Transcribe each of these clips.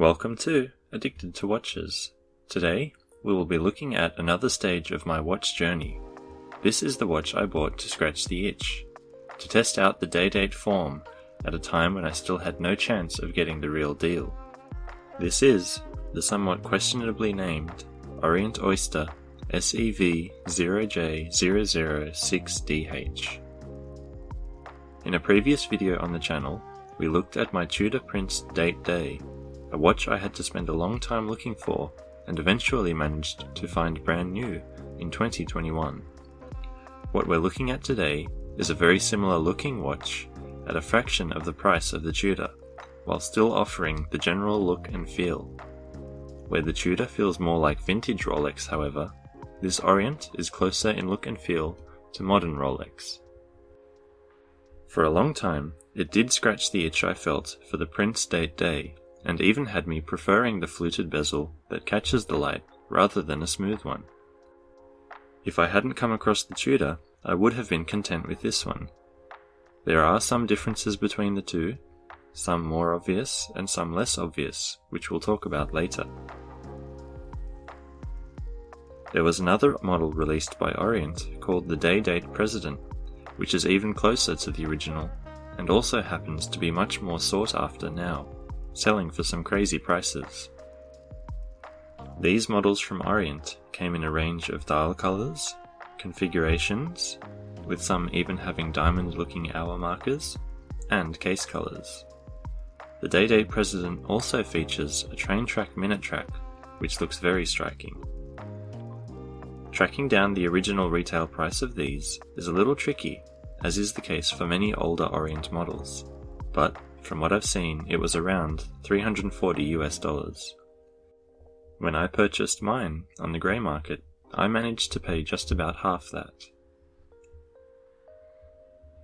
Welcome to Addicted to Watches. Today, we will be looking at another stage of my watch journey. This is the watch I bought to scratch the itch, to test out the day-date form at a time when I still had no chance of getting the real deal. This is the somewhat questionably named Orient Oyster SEV0J006DH. In a previous video on the channel, we looked at my Tudor Prince Date Day, a watch I had to spend a long time looking for and eventually managed to find brand new in 2021. What we're looking at today is a very similar looking watch at a fraction of the price of the Tudor, while still offering the general look and feel. Where the Tudor feels more like vintage Rolex, however, this Orient is closer in look and feel to modern Rolex. For a long time, it did scratch the itch I felt for the Prince Date Day, and even had me preferring the fluted bezel that catches the light rather than a smooth one. If I hadn't come across the Tudor, I would have been content with this one. There are some differences between the two, some more obvious and some less obvious, which we'll talk about later. There was another model released by Orient called the Day-Date President, which is even closer to the original, and also happens to be much more sought after now, selling for some crazy prices. These models from Orient came in a range of dial colors, configurations, with some even having diamond-looking hour markers, and case colors. The Day-Date President also features a train track minute track, which looks very striking. Tracking down the original retail price of these is a little tricky, as is the case for many older Orient models, but from what I've seen it was around $340 US. When I purchased mine on the grey market, I managed to pay just about half that.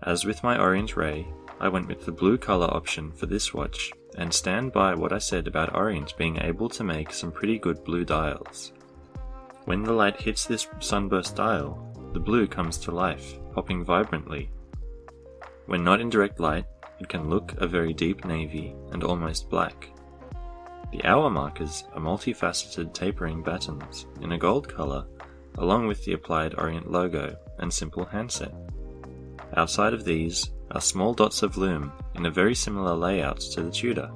As with my Orient Ray, I went with the blue colour option for this watch, and stand by what I said about Orient being able to make some pretty good blue dials. When the light hits this sunburst dial, the blue comes to life, popping vibrantly. When not in direct light, it can look a very deep navy and almost black. The hour markers are multifaceted tapering battens in a gold colour, along with the applied Orient logo and simple handset. Outside of these are small dots of lume in a very similar layout to the Tudor.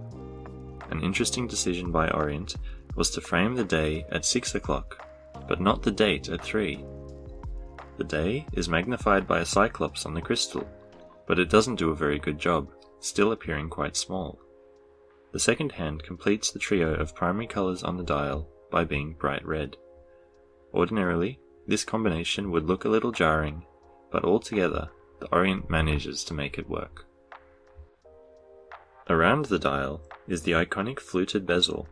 An interesting decision by Orient was to frame the day at 6 o'clock, but not the date at 3. The day is magnified by a cyclops on the crystal, but it doesn't do a very good job, still appearing quite small. The second hand completes the trio of primary colours on the dial by being bright red. Ordinarily, this combination would look a little jarring, but altogether, the Orient manages to make it work. Around the dial is the iconic fluted bezel.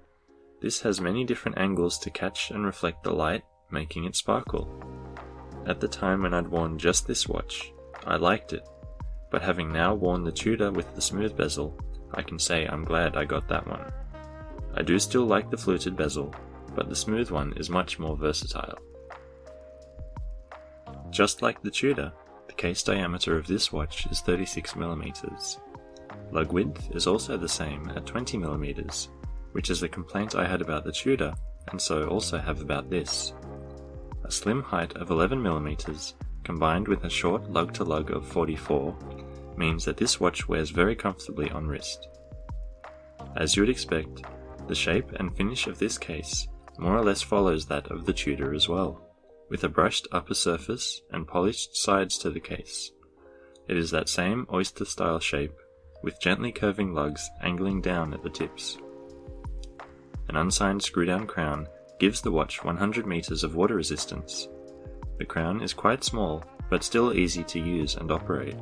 This has many different angles to catch and reflect the light, making it sparkle. At the time when I'd worn just this watch, I liked it, but having now worn the Tudor with the smooth bezel, I can say I'm glad I got that one. I do still like the fluted bezel, but the smooth one is much more versatile. Just like the Tudor, the case diameter of this watch is 36mm. Lug width is also the same at 20mm, which is a complaint I had about the Tudor, and so also have about this. A slim height of 11mm combined with a short lug-to-lug of 44 means that this watch wears very comfortably on wrist. As you would expect, the shape and finish of this case more or less follows that of the Tudor as well, with a brushed upper surface and polished sides to the case. It is that same oyster-style shape, with gently curving lugs angling down at the tips. An unsigned screw-down crown gives the watch 100 meters of water resistance. The crown is quite small, but still easy to use and operate.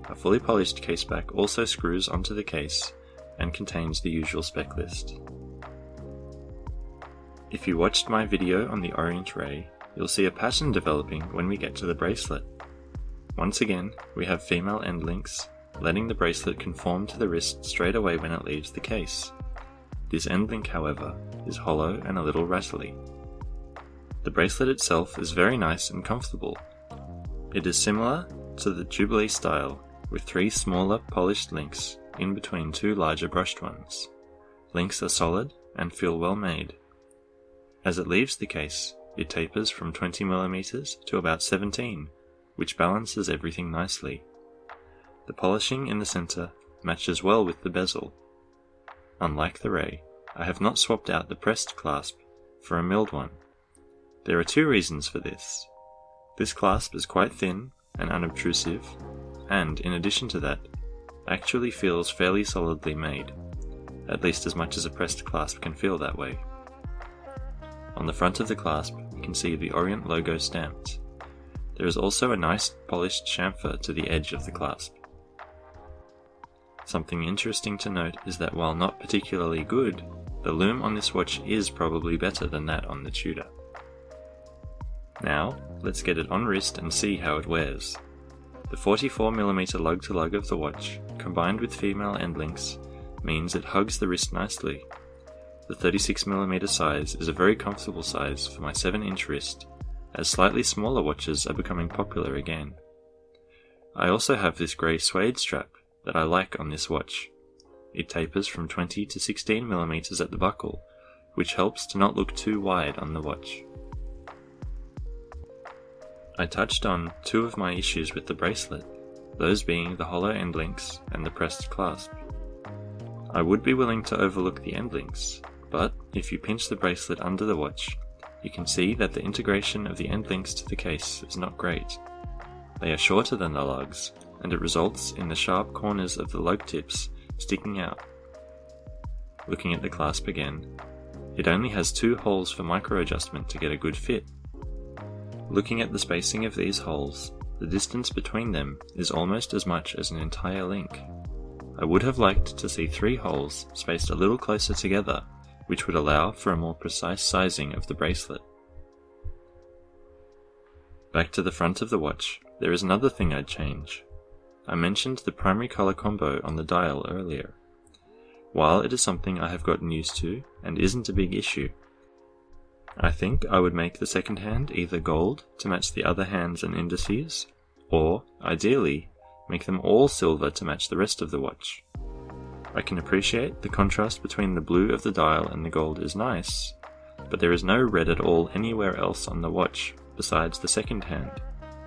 A fully polished caseback also screws onto the case and contains the usual spec list. If you watched my video on the Orient Ray, you'll see a pattern developing when we get to the bracelet. Once again, we have female end links, letting the bracelet conform to the wrist straight away when it leaves the case. This end link, however, is hollow and a little rattly. The bracelet itself is very nice and comfortable. It is similar to the Jubilee style, with 3 smaller polished links in between 2 larger brushed ones. links are solid and feel well made. As it leaves the case, it tapers from 20mm to about 17, which balances everything nicely. The polishing in the center matches well with the bezel. Unlike the Ray, I have not swapped out the pressed clasp for a milled one. There are two reasons for this. This clasp is quite thin and unobtrusive, and in addition to that, actually feels fairly solidly made, at least as much as a pressed clasp can feel that way. On the front of the clasp, you can see the Orient logo stamped. There is also a nice polished chamfer to the edge of the clasp. Something interesting to note is that while not particularly good, the lume on this watch is probably better than that on the Tudor. Now, let's get it on wrist and see how it wears. The 44mm lug-to-lug of the watch, combined with female end links, means it hugs the wrist nicely. The 36mm size is a very comfortable size for my 7-inch wrist, as slightly smaller watches are becoming popular again. I also have this grey suede strap that I like on this watch. It tapers from 20 to 16mm at the buckle, which helps to not look too wide on the watch. I touched on two of my issues with the bracelet, those being the hollow end links and the pressed clasp. I would be willing to overlook the end links, but if you pinch the bracelet under the watch, you can see that the integration of the end links to the case is not great. They are shorter than the lugs, and it results in the sharp corners of the lug tips sticking out. Looking at the clasp again, it only has 2 holes for micro adjustment to get a good fit. Looking at the spacing of these holes, the distance between them is almost as much as an entire link. I would have liked to see 3 holes spaced a little closer together, which would allow for a more precise sizing of the bracelet. Back to the front of the watch, there is another thing I'd change. I mentioned the primary color combo on the dial earlier. While it is something I have gotten used to and isn't a big issue, I think I would make the second hand either gold to match the other hands and indices, or, ideally, make them all silver to match the rest of the watch. I can appreciate the contrast between the blue of the dial and the gold is nice, but there is no red at all anywhere else on the watch besides the second hand,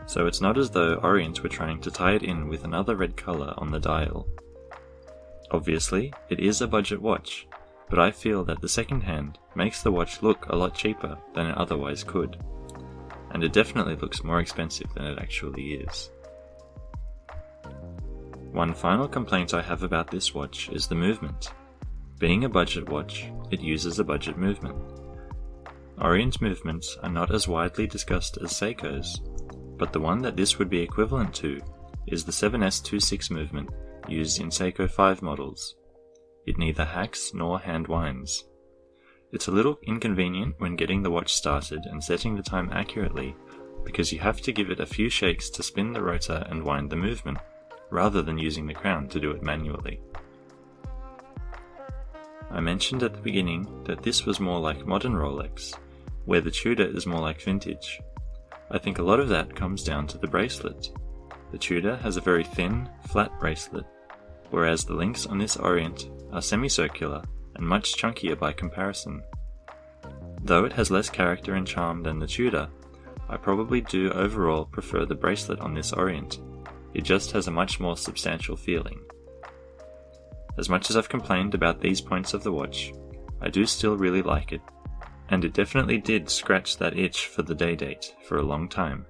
so it's not as though Orient were trying to tie it in with another red color on the dial. Obviously, it is a budget watch, but I feel that the second hand makes the watch look a lot cheaper than it otherwise could, and it definitely looks more expensive than it actually is. One final complaint I have about this watch is the movement. Being a budget watch, it uses a budget movement. Orient movements are not as widely discussed as Seiko's, but the one that this would be equivalent to is the 7S26 movement used in Seiko 5 models. It neither hacks nor hand winds. It's a little inconvenient when getting the watch started and setting the time accurately, because you have to give it a few shakes to spin the rotor and wind the movement, rather than using the crown to do it manually. I mentioned at the beginning that this was more like modern Rolex, where the Tudor is more like vintage. I think a lot of that comes down to the bracelet. The Tudor has a very thin, flat bracelet, whereas the links on this Orient are semicircular and much chunkier by comparison. Though it has less character and charm than the Tudor, I probably do overall prefer the bracelet on this Orient. It just has a much more substantial feeling. As much as I've complained about these points of the watch, I do still really like it, and it definitely did scratch that itch for the day date for a long time.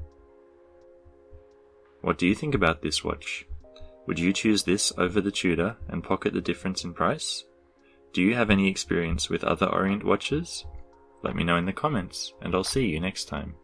What do you think about this watch? Would you choose this over the Tudor and pocket the difference in price? Do you have any experience with other Orient watches? Let me know in the comments, and I'll see you next time.